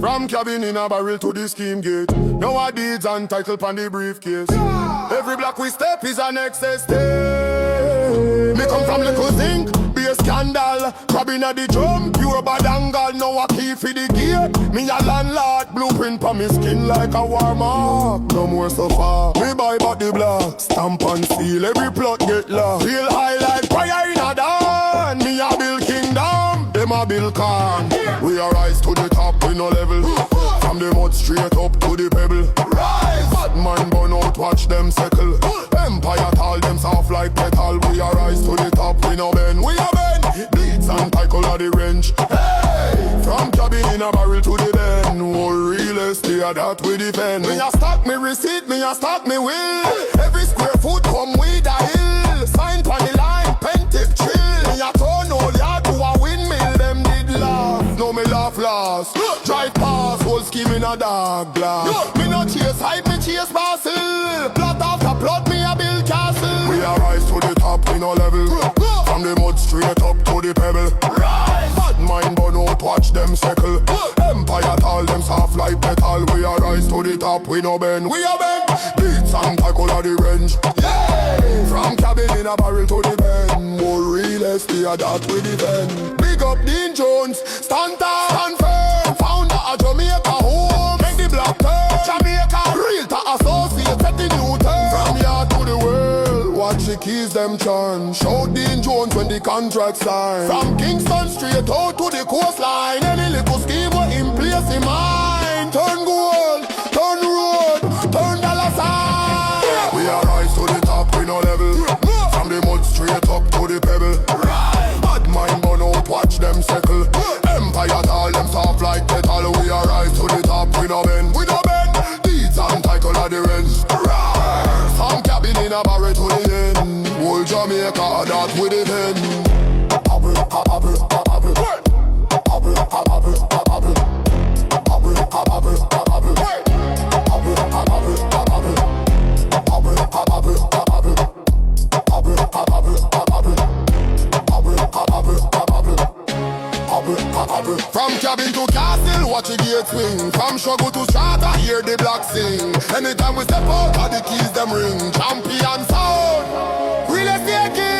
From cabin in a barrel to the scheme gate. Now our deeds and title pan the briefcase. Every block we step is an excess day. Me come from little zinc, be a scandal. Crabbing at the drum, pure badangal. Now a key for the gate. Me a landlord, blueprint pa me skin like a war mark. No more so far. Me buy back the block, stamp and seal. Every plot get locked. Real high like fire in a dawn. Me a build kingdom, them a build can. We a rise to the top, we no level. From the mud straight up to the pebble. Rise! Bad man burn out, watch them settle. Empire tall, them soft like metal. We a rise to the top, we no bend. We a bend. Beats and tackle at the range. Hey! From cabin in a barrel to the bend. Whole real estate, that we defend. Me a stock me receipt, me a stock me will. Every square foot come with a hill. Sign pan the line, pen tip chill. Me a turn all yard to a windmill. Them did laugh, no me laugh last. Drive past, whole scheme in a dark glass. Me no chase hype, me chase parcel. Plot after plot, me a build castle. We a rise to the top, we no level. From the mud straight up to the pebble. Rise! Bad mind burn out, watch them settle. Empire tall, them soft like metal. We a rise to the top, we no bend. We a bend. Beats and tackle at the range. Yeah! From cabin in a barrel to the bend. More real estate, that we defend. Big up Dean Jones, stand tall, stand firm. Founder of Jamaica Homes, make the black turn. Jamaica, realtor associate, set the new term. From here to the world, watch the keys them churn. Shout Dean Jones when the contract sign. From Kingston straight out to the coastline. Any little scheme we in place in mind. Turn gold, turn road, turn dollar sign. We are rise to the top, we no level. From the mud straight up to the pebble. Bad mind burn out, watch them settle. Empire tall, them soft like metal. We are rise to the top, we no bend. We no bend. Deeds and title at the range. Some cabin in a barrel to the end. Whole Jamaica, that we defend. From cabin to castle, watch the gate swing. From struggle to strata, hear the black sing. Anytime we step out, all the keys them ring. Champion sound, real estate king.